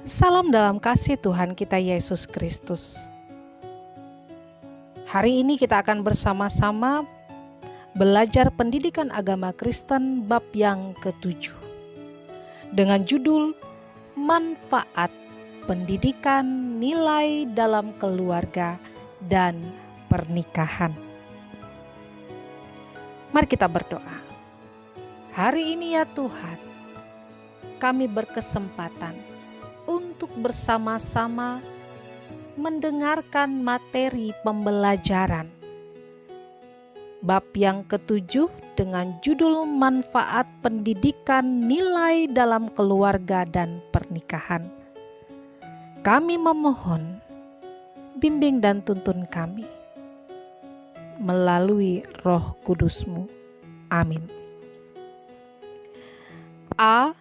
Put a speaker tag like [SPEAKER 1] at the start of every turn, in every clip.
[SPEAKER 1] Salam dalam kasih Tuhan kita Yesus Kristus. Hari ini kita akan bersama-sama belajar pendidikan agama Kristen bab yang ke-7 dengan judul Manfaat Pendidikan Nilai dalam Keluarga dan Pernikahan. Mari kita berdoa. Hari ini ya Tuhan, kami berkesempatan untuk bersama-sama mendengarkan materi pembelajaran bab yang ke-7 dengan judul Manfaat Pendidikan Nilai dalam Keluarga dan Pernikahan. Kami memohon bimbing dan tuntun kami melalui Roh Kudus-Mu. Amin. A.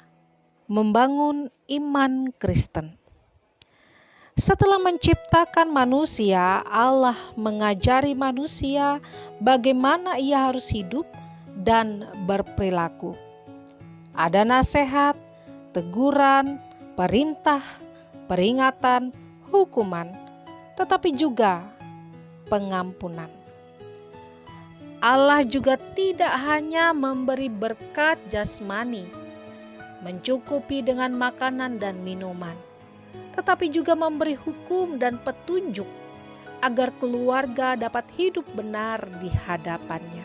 [SPEAKER 1] Membangun iman Kristen. Setelah menciptakan manusia, Allah mengajari manusia bagaimana ia harus hidup dan berperilaku. Ada nasihat, teguran, perintah, peringatan, hukuman, tetapi juga pengampunan. Allah juga tidak hanya memberi berkat jasmani, mencukupi dengan makanan dan minuman, tetapi juga memberi hukum dan petunjuk agar keluarga dapat hidup benar di hadapannya.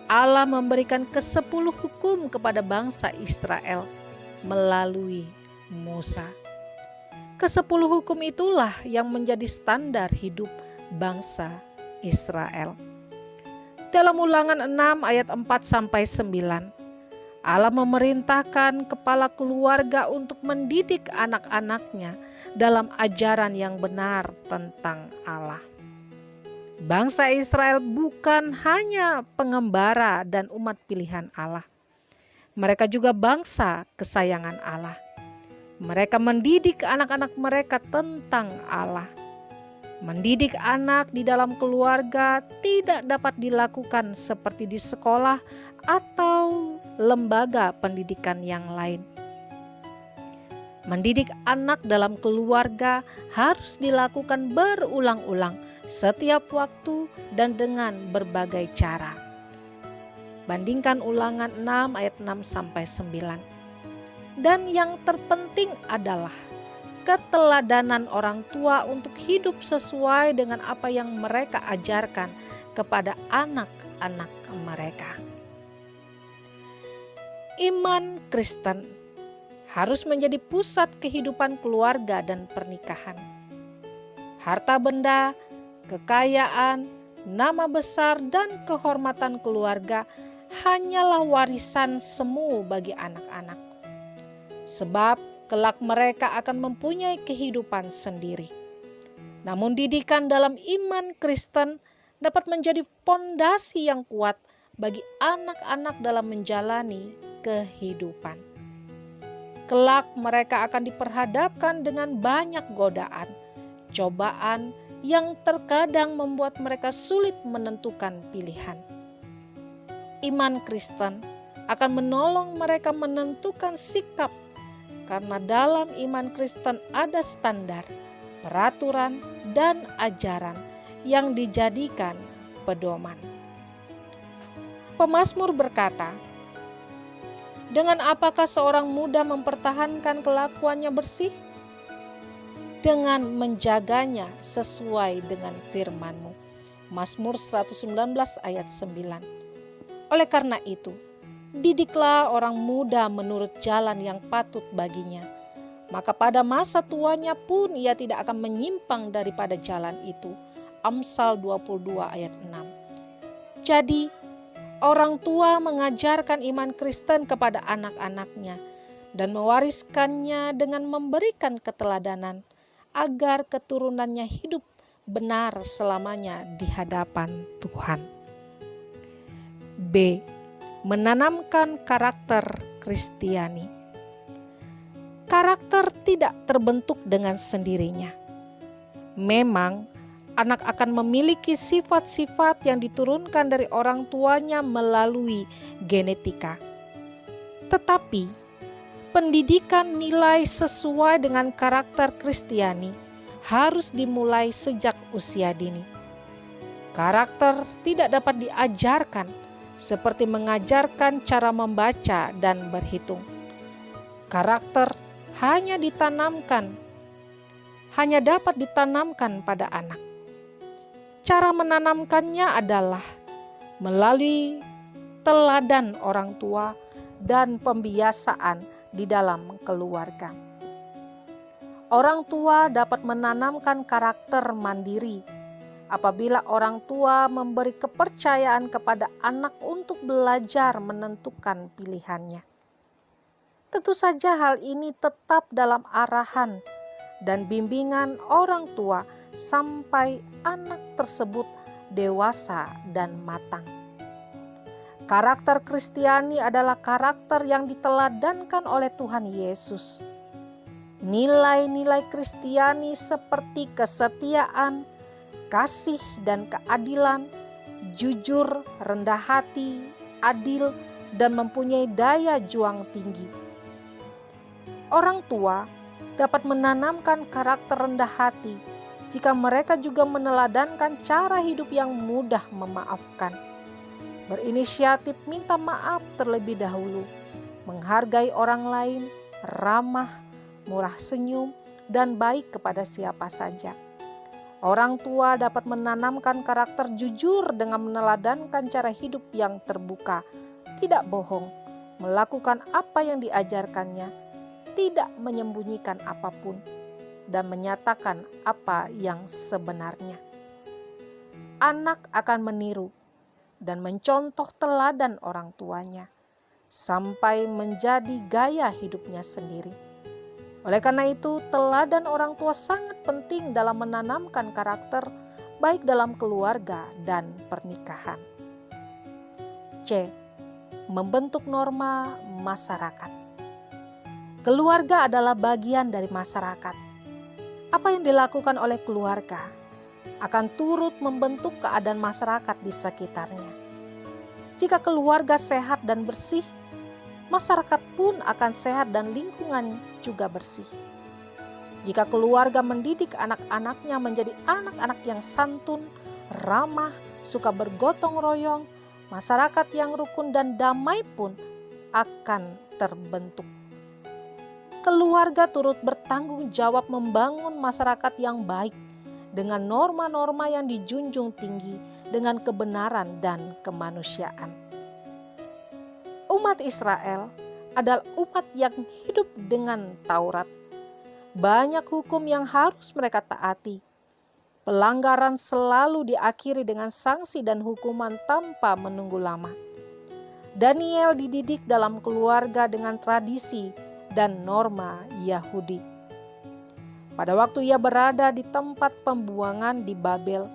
[SPEAKER 1] Allah memberikan ke-10 hukum kepada bangsa Israel melalui Musa. Ke-10 hukum itulah yang menjadi standar hidup bangsa Israel. Dalam Ulangan 6 ayat 4-9, Allah memerintahkan kepala keluarga untuk mendidik anak-anaknya dalam ajaran yang benar tentang Allah. Bangsa Israel bukan hanya pengembara dan umat pilihan Allah. Mereka juga bangsa kesayangan Allah. Mereka mendidik anak-anak mereka tentang Allah. Mendidik anak di dalam keluarga tidak dapat dilakukan seperti di sekolah atau lembaga pendidikan yang lain. Mendidik anak dalam keluarga harus dilakukan berulang-ulang setiap waktu dan dengan berbagai cara. Bandingkan Ulangan 6 ayat 6-9. Dan yang terpenting adalah keteladanan orang tua untuk hidup sesuai dengan apa yang mereka ajarkan kepada anak-anak mereka. Iman Kristen harus menjadi pusat kehidupan keluarga dan pernikahan. Harta benda, kekayaan, nama besar, dan kehormatan keluarga hanyalah warisan semu bagi anak-anak. Sebab kelak mereka akan mempunyai kehidupan sendiri. Namun didikan dalam iman Kristen dapat menjadi fondasi yang kuat bagi anak-anak dalam menjalani kehidupan. Kelak mereka akan diperhadapkan dengan banyak godaan, cobaan yang terkadang membuat mereka sulit menentukan pilihan. Iman Kristen akan menolong mereka menentukan sikap, karena dalam iman Kristen ada standar, peraturan, dan ajaran yang dijadikan pedoman. Pemazmur berkata, "Dengan apakah seorang muda mempertahankan kelakuannya bersih? Dengan menjaganya sesuai dengan firman-Mu." Mazmur 119 ayat 9. Oleh karena itu, didiklah orang muda menurut jalan yang patut baginya. Maka pada masa tuanya pun ia tidak akan menyimpang daripada jalan itu. Amsal 22 ayat 6. Jadi, orang tua mengajarkan iman Kristen kepada anak-anaknya dan mewariskannya dengan memberikan keteladanan agar keturunannya hidup benar selamanya di hadapan Tuhan. B. Menanamkan karakter Kristiani. Karakter tidak terbentuk dengan sendirinya. Memang anak akan memiliki sifat-sifat yang diturunkan dari orang tuanya melalui genetika. Tetapi Pendidikan nilai sesuai dengan karakter Kristiani harus dimulai sejak usia dini. Karakter tidak dapat diajarkan seperti mengajarkan cara membaca dan berhitung. Karakter hanya dapat ditanamkan pada anak. Cara menanamkannya adalah melalui teladan orang tua dan pembiasaan di dalam keluarga. Orang tua dapat menanamkan karakter mandiri apabila orang tua memberi kepercayaan kepada anak untuk belajar menentukan pilihannya. Tentu saja hal ini tetap dalam arahan dan bimbingan orang tua sampai anak tersebut dewasa dan matang. Karakter Kristiani adalah karakter yang diteladankan oleh Tuhan Yesus. Nilai-nilai Kristiani seperti kesetiaan, kasih dan keadilan, jujur, rendah hati, adil, dan mempunyai daya juang tinggi. Orang tua dapat menanamkan karakter rendah hati jika mereka juga meneladankan cara hidup yang mudah memaafkan, berinisiatif minta maaf terlebih dahulu, menghargai orang lain, ramah, murah senyum, dan baik kepada siapa saja. Orang tua dapat menanamkan karakter jujur dengan meneladankan cara hidup yang terbuka, tidak bohong, melakukan apa yang diajarkannya, tidak menyembunyikan apapun, dan menyatakan apa yang sebenarnya. Anak akan meniru dan mencontoh teladan orang tuanya sampai menjadi gaya hidupnya sendiri. Oleh karena itu, teladan orang tua sangat penting dalam menanamkan karakter baik dalam keluarga dan pernikahan. C. Membentuk norma masyarakat. Keluarga adalah bagian dari masyarakat. Apa yang dilakukan oleh keluarga akan turut membentuk keadaan masyarakat di sekitarnya. Jika keluarga sehat dan bersih, masyarakat pun akan sehat dan lingkungan juga bersih. Jika keluarga mendidik anak-anaknya menjadi anak-anak yang santun, ramah, suka bergotong royong, masyarakat yang rukun dan damai pun akan terbentuk. Keluarga turut bertanggung jawab membangun masyarakat yang baik dengan norma-norma yang dijunjung tinggi dengan kebenaran dan kemanusiaan. Umat Israel adalah umat yang hidup dengan Taurat. Banyak hukum yang harus mereka taati. Pelanggaran selalu diakhiri dengan sanksi dan hukuman tanpa menunggu lama. Daniel dididik dalam keluarga dengan tradisi dan norma Yahudi. Pada waktu ia berada di tempat pembuangan di Babel,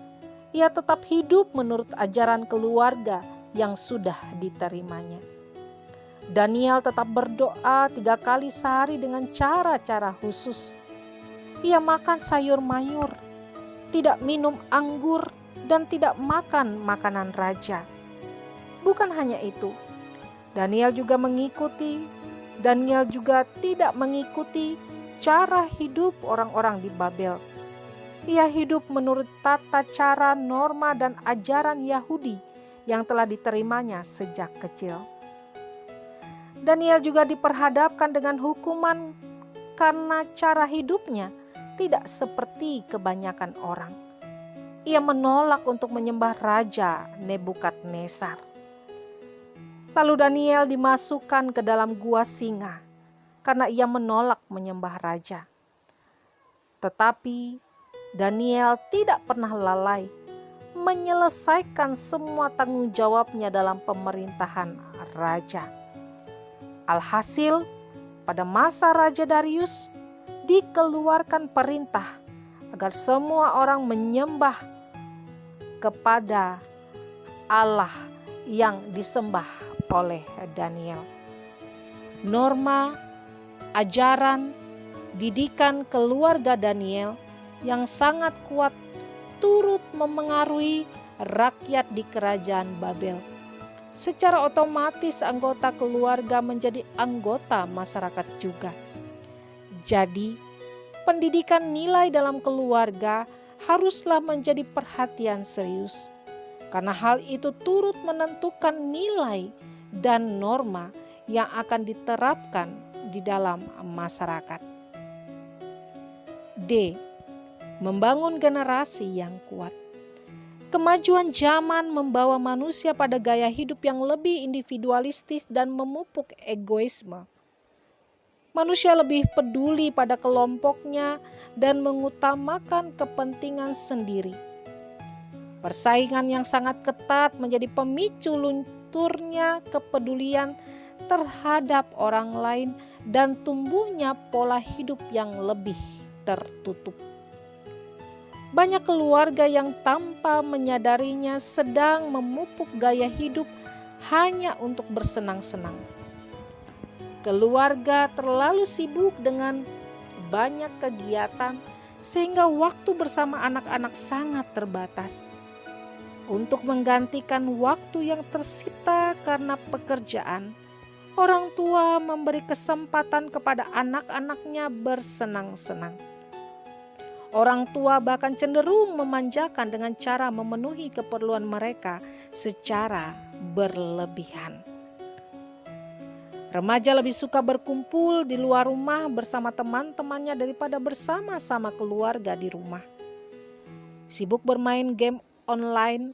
[SPEAKER 1] ia tetap hidup menurut ajaran keluarga yang sudah diterimanya. Daniel tetap berdoa 3 kali sehari dengan cara-cara khusus. Ia makan sayur mayur, tidak minum anggur, dan tidak makan makanan raja. Bukan hanya itu, Daniel juga tidak mengikuti cara hidup orang-orang di Babel. Ia hidup menurut tata cara, norma, dan ajaran Yahudi yang telah diterimanya sejak kecil. Daniel juga diperhadapkan dengan hukuman karena cara hidupnya tidak seperti kebanyakan orang. Ia menolak untuk menyembah Raja Nebukadnezar. Lalu Daniel dimasukkan ke dalam gua singa karena ia menolak menyembah raja. Tetapi Daniel tidak pernah lalai menyelesaikan semua tanggung jawabnya dalam pemerintahan raja. Alhasil, pada masa Raja Darius dikeluarkan perintah agar semua orang menyembah kepada Allah yang disembah oleh Daniel. Norma, ajaran, didikan keluarga Daniel yang sangat kuat turut memengaruhi rakyat di kerajaan Babel. secara otomatis anggota keluarga menjadi anggota masyarakat juga. Jadi, pendidikan nilai dalam keluarga haruslah menjadi perhatian serius, karena hal itu turut menentukan nilai dan norma yang akan diterapkan di dalam masyarakat. D. Membangun generasi yang kuat. Kemajuan zaman membawa manusia pada gaya hidup yang lebih individualistis dan memupuk egoisme. Manusia lebih peduli pada kelompoknya dan mengutamakan kepentingan sendiri. Persaingan yang sangat ketat menjadi pemicu lunturnya kepedulian terhadap orang lain dan tumbuhnya pola hidup yang lebih tertutup. Banyak keluarga yang tanpa menyadarinya sedang memupuk gaya hidup hanya untuk bersenang-senang. Keluarga terlalu sibuk dengan banyak kegiatan sehingga waktu bersama anak-anak sangat terbatas. Untuk menggantikan waktu yang tersita karena pekerjaan, orang tua memberi kesempatan kepada anak-anaknya bersenang-senang. Orang tua bahkan cenderung memanjakan dengan cara memenuhi keperluan mereka secara berlebihan. Remaja lebih suka berkumpul di luar rumah bersama teman-temannya daripada bersama-sama keluarga di rumah. Sibuk bermain game online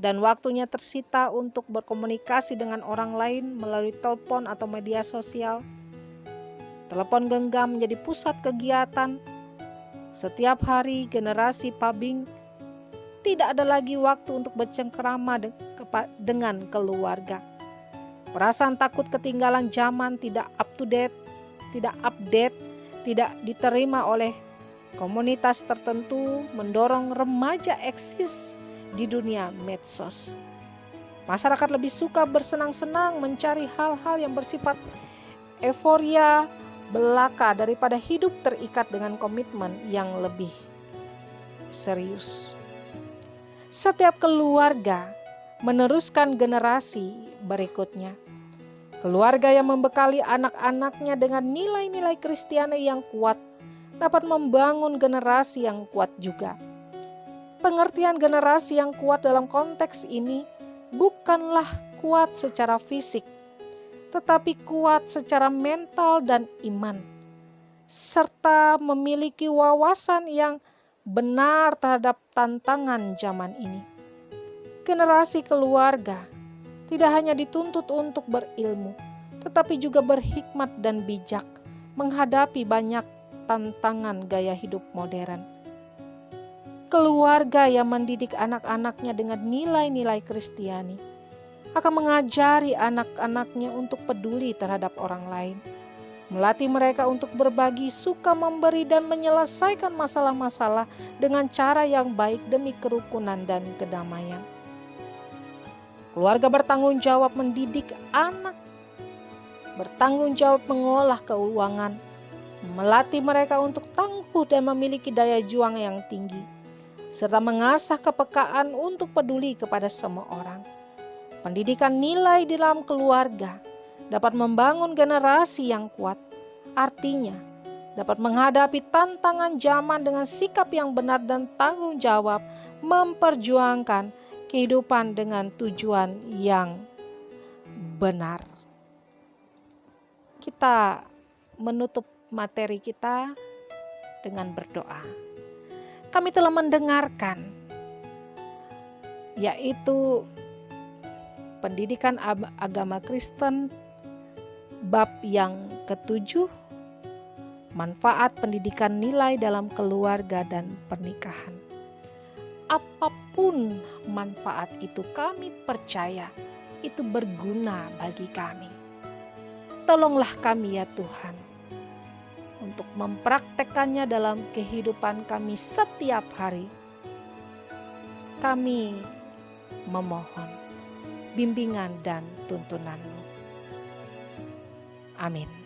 [SPEAKER 1] dan waktunya tersita untuk berkomunikasi dengan orang lain melalui telepon atau media sosial. Telepon genggam menjadi pusat kegiatan. Setiap hari generasi pabing tidak ada lagi waktu untuk bercengkerama dengan keluarga. Perasaan takut ketinggalan zaman, tidak update, tidak diterima oleh komunitas tertentu mendorong remaja eksis di dunia medsos. Masyarakat lebih suka bersenang-senang mencari hal-hal yang bersifat euforia belaka daripada hidup terikat dengan komitmen yang lebih serius. Setiap keluarga meneruskan generasi berikutnya. Keluarga yang membekali anak-anaknya dengan nilai-nilai Kristiani yang kuat dapat membangun generasi yang kuat juga. Pengertian generasi yang kuat dalam konteks ini bukanlah kuat secara fisik, tetapi kuat secara mental dan iman, serta memiliki wawasan yang benar terhadap tantangan zaman ini. Generasi keluarga tidak hanya dituntut untuk berilmu, tetapi juga berhikmat dan bijak menghadapi banyak tantangan gaya hidup modern. Keluarga yang mendidik anak-anaknya dengan nilai-nilai Kristiani akan mengajari anak-anaknya untuk peduli terhadap orang lain, melatih mereka untuk berbagi, suka memberi dan menyelesaikan masalah-masalah dengan cara yang baik demi kerukunan dan kedamaian. Keluarga bertanggung jawab mendidik anak, bertanggung jawab mengolah keuangan, melatih mereka untuk tangguh dan memiliki daya juang yang tinggi, serta mengasah kepekaan untuk peduli kepada semua orang. Pendidikan nilai di dalam keluarga dapat membangun generasi yang kuat, artinya dapat menghadapi tantangan zaman dengan sikap yang benar dan tanggung jawab memperjuangkan kehidupan dengan tujuan yang benar. Kita menutup materi kita dengan berdoa. Kami telah mendengarkan yaitu pendidikan agama Kristen bab yang ke-7, manfaat pendidikan nilai dalam keluarga dan pernikahan. Apapun manfaat itu, kami percaya itu berguna bagi kami. Tolonglah kami ya Tuhan untuk mempraktekannya dalam kehidupan kami setiap hari. Kami memohon bimbingan dan tuntunan-Mu. Amin.